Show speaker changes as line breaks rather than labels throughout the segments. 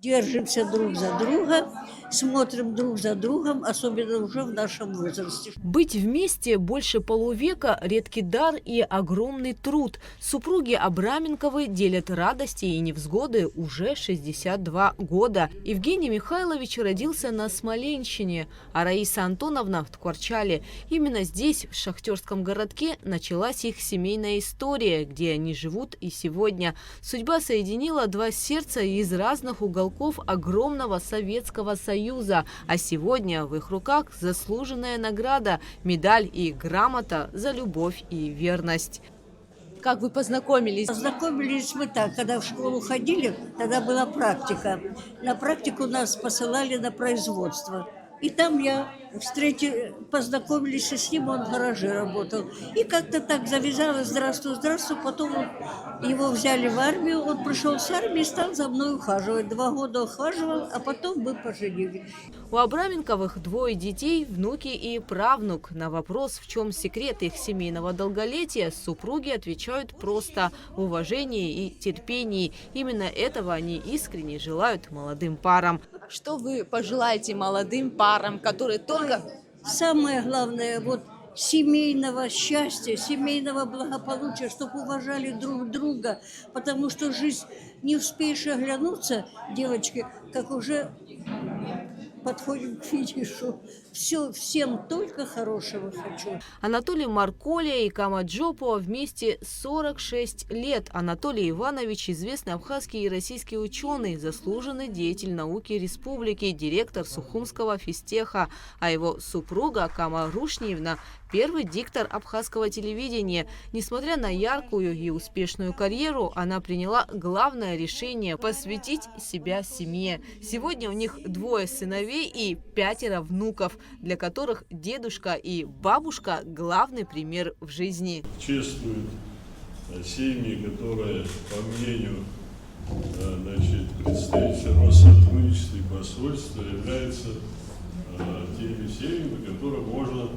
Держимся друг за друга, смотрим друг за другом, особенно уже в нашем возрасте.
Быть вместе больше полувека – редкий дар и огромный труд. Супруги Абраменковы делят радости и невзгоды уже 62 года. Евгений Михайлович родился на Смоленщине, а Раиса Антоновна в Ткварчале. Именно здесь, в шахтерском городке, началась их семейная история, где они живут и сегодня. Судьба соединила два сердца из разных уголков огромного Советского Союза. А сегодня в их руках заслуженная награда – медаль и грамота за любовь и верность. Как вы познакомились?
Познакомились мы так, когда в школу ходили, тогда была практика. На практику нас посылали на производство. И там познакомились с ним, он в гараже работал. И как-то так завязалось, здравствуй, здравствуй. Потом его взяли в армию, он пришел с армии и стал за мной ухаживать. 2 года ухаживал, а потом мы поженились.
У Абраменковых двое детей, внуки и правнук. На вопрос, в чем секрет их семейного долголетия, супруги отвечают просто – в уважении и терпении. Именно этого они искренне желают молодым парам. Что вы пожелаете молодым парам, которые только…
Самое главное, вот семейного счастья, семейного благополучия, чтобы уважали друг друга, потому что жизнь не успеешь оглянуться, девочки, как уже подходим к финишу. Всем только хорошего хочу.
Анатолий Марколя и Кама Джопова вместе 46 лет. Анатолий Иванович – известный абхазский и российский ученый, заслуженный деятель науки республики, директор Сухумского физтеха. А его супруга Кама Рушниевна – первый диктор абхазского телевидения. Несмотря на яркую и успешную карьеру, она приняла главное решение – посвятить себя семье. Сегодня у них 2 сыновей и 5 внуков, для которых дедушка и бабушка – главный пример в жизни.
Чествуют семьи, которые, по мнению представителей Россотрудничества и посольства, являются теми семьями, которые можно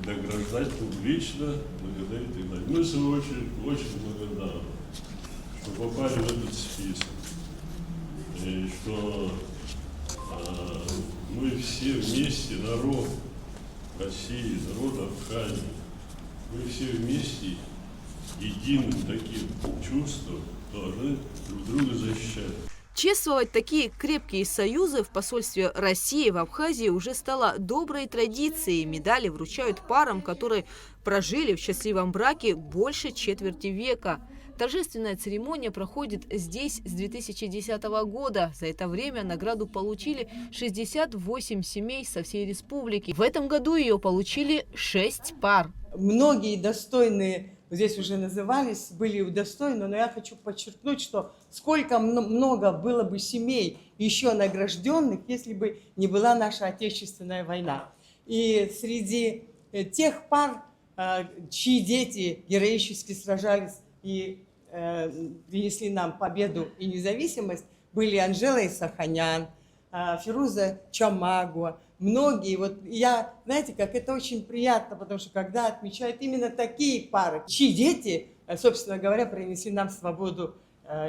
награждать публично, благодарить и так далее. Мы, в свою очередь, очень благодарны, что попали в этот список, и что мы все вместе, народ России, народ Абхазии, мы все вместе единым таким чувством должны друг друга защищать.
Чествовать такие крепкие союзы в посольстве России в Абхазии уже стало доброй традицией. Медали вручают парам, которые прожили в счастливом браке больше четверти века. Торжественная церемония проходит здесь с 2010 года. За это время награду получили 68 семей со всей республики. В этом году ее получили 6 пар.
Многие достойные, здесь уже назывались, были удостоены, но я хочу подчеркнуть, что сколько много было бы семей еще награжденных, если бы не была наша Отечественная война. И среди тех пар, чьи дети героически сражались и принесли нам победу и независимость, были Анжела Исаханян, Фируза Чамагуа, многие. Вот я, знаете, как это очень приятно, потому что когда отмечают именно такие пары, чьи дети, собственно говоря, принесли нам свободу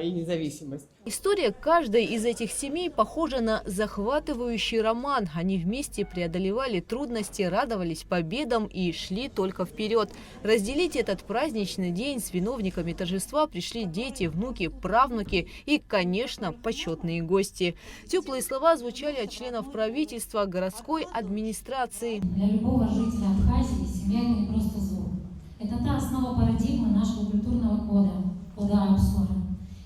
и независимость.
История каждой из этих семей похожа на захватывающий роман. Они вместе преодолевали трудности, радовались победам и шли только вперед. Разделить этот праздничный день с виновниками торжества пришли дети, внуки, правнуки и, конечно, почетные гости. Теплые слова звучали от членов правительства, городской администрации.
Для любого жителя Абхазии семья – это не просто звук. Это та основа парадигмы нашего культурного кода – кода Апсора.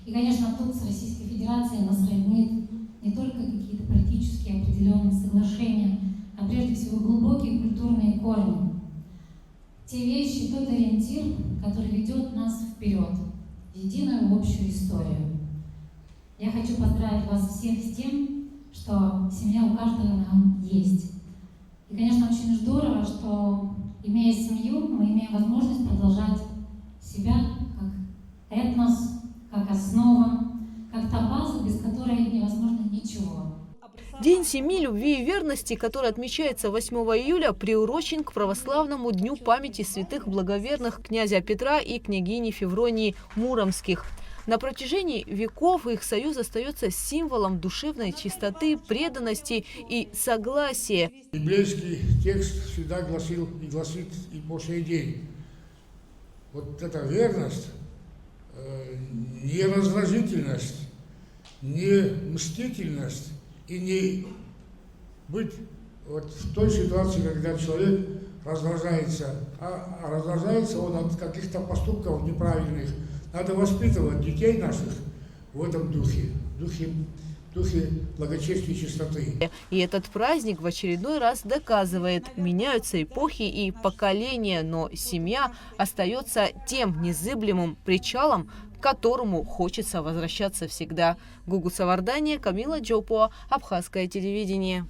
И, конечно, тут с Российской Федерацией нас роднит не только какие-то политические определенные соглашения, а прежде всего глубокие культурные корни. Те вещи, тот ориентир, который ведет нас вперед, в единую общую историю. Я хочу поздравить вас всех с тем, что семья у каждого нам есть. И, конечно, очень здорово, что, имея семью, мы имеем возможность продолжать себя как этнос, как основа, как та база, без которой невозможно ничего.
День семьи, любви и верности, который отмечается 8 июля, приурочен к православному дню памяти святых благоверных князя Петра и княгини Февронии Муромских. На протяжении веков их союз остается символом душевной чистоты, преданности и согласия.
Библейский текст всегда гласил и гласит и по сей день. Вот эта верность, не раздражительность, не мстительность и не быть вот в той ситуации, когда человек раздражается, а раздражается он от каких-то поступков неправильных. Надо воспитывать детей наших в этом духе благочестия и чистоты.
И этот праздник в очередной раз доказывает, меняются эпохи и поколения, но семья остается тем незыблемым причалом, к которому хочется возвращаться всегда. Гугу Савардания, Камила Джопуа, Абхазское телевидение.